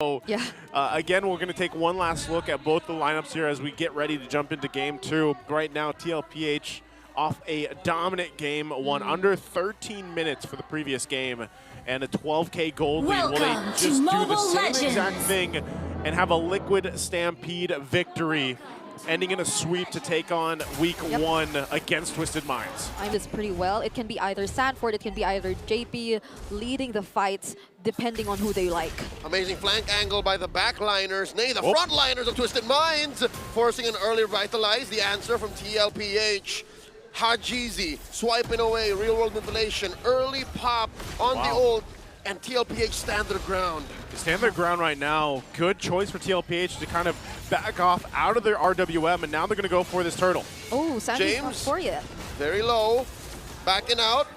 So, Yeah. again, we're going to take one last look at both the lineups here as we get ready to jump into game two. Right now, Tlph off a dominant game, won under 13 minutes for the previous game, and a 12K gold lead. Will they just do the same exact thing and have a Liquid Stampede victory, ending in a sweep to take on week one against Twisted Minds? I this pretty well. It can be either Sanford, it can be either JP leading the fights, depending on who they like. Amazing flank angle by the backliners, nay, the frontliners of Twisted Minds, forcing an early revitalize. The answer from Tlph. Hajizi swiping away, real world manipulation, early pop on the ult, and Tlph stand their ground. They stand their ground right now. Good choice for Tlph to kind of back off out of their RWM, and now they're going to go for this turtle. Oh, Sanji's not for you. Very low, backing out.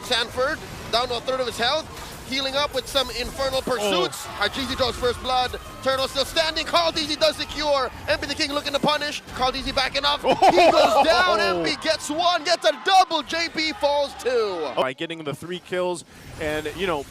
Sanford down to a third of his health, healing up with some infernal pursuits. Hajizi draws first blood. Turtle still standing. CarlTz does secure. MP the King looking to punish. CarlTz backing off. He goes down. MP gets one, gets a double. JP falls two. By getting the 3 kills, and you know,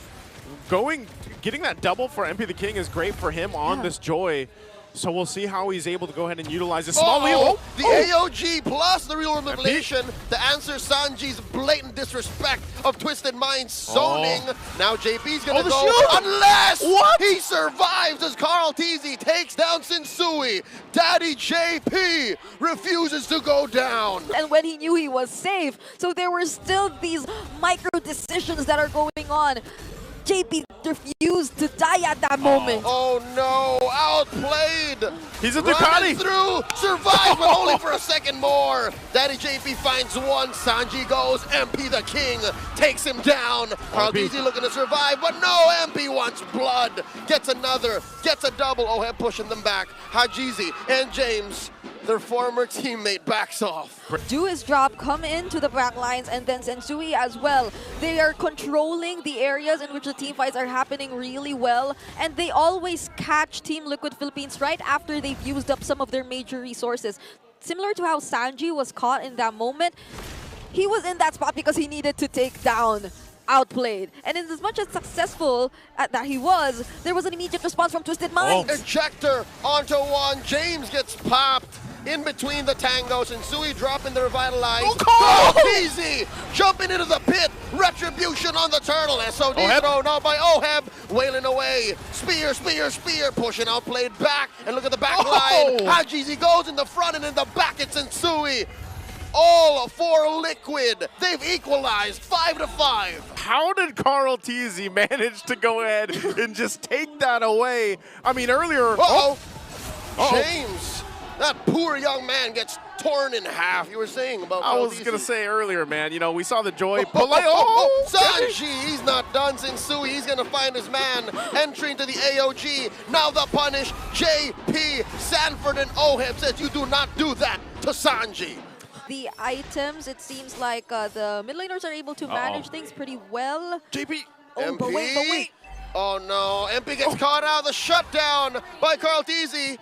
getting that double for MP the King is great for him on this Joy. So we'll see how he's able to go ahead and utilize this small wheel. The AOG plus the real world manipulation. The answer, Sanji's blatant disrespect of Twisted Minds zoning. Now JP's gonna go unless he survives as CarlTz takes down Sensui. Daddy JP refuses to go down. And when he knew he was safe, so there were still these micro decisions that are going on. JP refused to die at that moment. Oh no, outplayed. He's a Ducati. Through, survives, but only for a second more. Daddy JP finds one, Sanji goes, MP the King takes him down. CarlTz looking to survive, but no, MP wants blood. Gets another, gets a double. Oheb pushing them back. Hajizi and James, their former teammate, backs off. Do his drop, come into the back lines, and then Sensui as well. They are controlling the areas in which the team fights are happening really well, and they always catch Team Liquid Philippines right after they've used up some of their major resources. Similar to how Sanji was caught in that moment, he was in that spot because he needed to take down Outplayed. And in as much as successful that he was, there was an immediate response from Twisted Minds. Ejector onto one, James gets popped. In between the tangos, and Sui dropping the revitalize. Easy, jumping into the pit. Retribution on the turtle. SOD thrown out by Oheb, wailing away. Spear, spear, spear, pushing Outplayed back. And look at the back line. Hajizi goes in the front and in the back. It's Sensui. All for Liquid. They've equalized 5-5. How did CarlTz manage to go ahead and just take that away? I mean, earlier. James. That poor young man gets torn in half. You were saying about I was going to say earlier, man, you know, we saw the Joy. Sanji, he's not done. Sensui, he's going to find his man. Entry into the AOG. Now the punish. JP, Sanford, and Oheb says you do not do that to Sanji. The items, it seems like the mid laners are able to manage things pretty well. JP, MP. But wait. Oh no, MP gets caught out of the shutdown by CarlTz.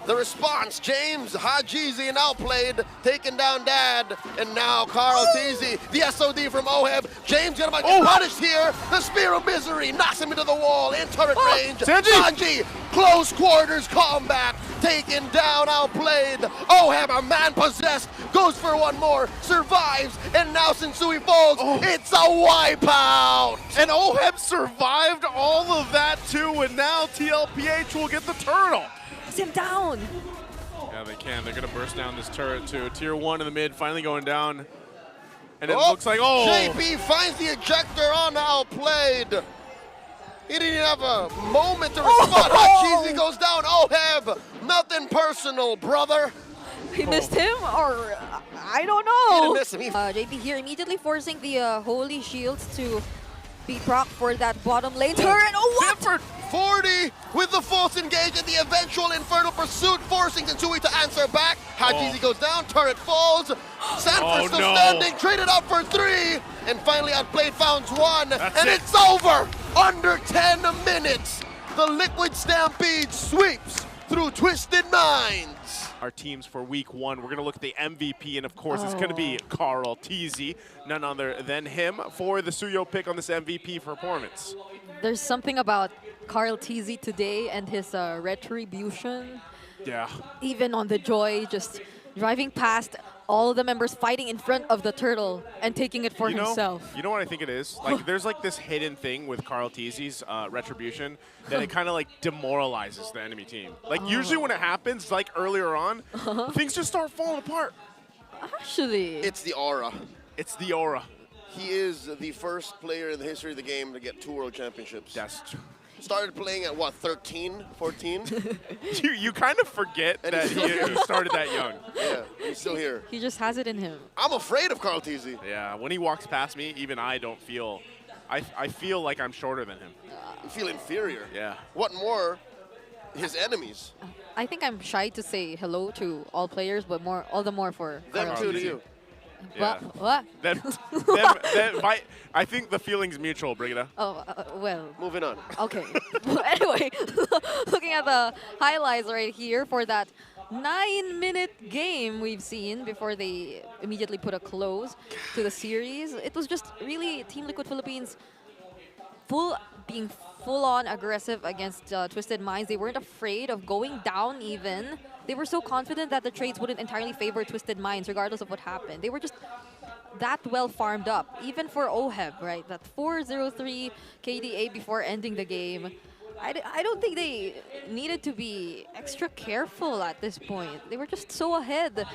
The response, James, Hajizi, and Outplayed, taking down Dad, and now CarlTz, the SOD from Oheb. James gonna get punished here. The Spear of Misery knocks him into the wall in turret range. Sanji, close quarters combat, taking down Outplayed. Oheb, a man possessed, goes for one more, survives, and now Sensui falls. It's a wipeout. And Oheb survived all of that too, and now Tlph will get the turtle. Him down. Yeah, they can. They're going to burst down this turret too. Tier 1 in the mid finally going down. And it looks like, JP finds the ejector on Outplayed. He didn't even have a moment to respond. Hajizi goes down. Oheb, nothing personal, brother. He missed him, or I don't know. He didn't miss him. JP here immediately forcing the Holy Shields to be proc for that bottom lane turret. Sanford, 40 with the false engage and the eventual infernal pursuit, forcing Sensui to answer back. Hajizi goes down, turret falls. Sanford still standing, traded up for 3, and finally Outplayed founds one, it's over. Under 10 minutes, the Liquid Stampede sweeps through Twisted Minds. Our teams for week 1, we're going to look at the MVP, and of course it's going to be CarlTz, none other than him for the Suyo pick on this MVP performance. There's something about Carl Tz today and his retribution. Yeah. Even on the joy, just driving past all the members fighting in front of the turtle and taking it for himself. You know what I think it is? Like, there's like this hidden thing with Carl Tz's retribution that it kind of like demoralizes the enemy team. Like usually when it happens, like earlier on, things just start falling apart. Actually. It's the aura. It's the aura. He is the first player in the history of the game to get 2 World Championships. That's true. Started playing at what, 13, 14? You kind of forget And that he's still he started that young. Yeah, he's still here. He just has it in him. I'm afraid of Carl Tz. Yeah, when he walks past me, even I don't feel, I feel like I'm shorter than him. You feel inferior. Yeah. What more, his enemies. I think I'm shy to say hello to all players, but all the more for Them Carl too Tz. to you. Yeah. What? I think the feeling's mutual, Brigida. Oh, well. Moving on. Okay. Anyway, looking at the highlights right here for that 9-minute game we've seen before they immediately put a close to the series. It was just really Team Liquid Philippines being full-on aggressive against Twisted Minds. They weren't afraid of going down even. They were so confident that the trades wouldn't entirely favor Twisted Minds regardless of what happened. They were just that well farmed up, even for OHEB, right? That 403 KDA before ending the game. I don't think they needed to be extra careful at this point. They were just so ahead.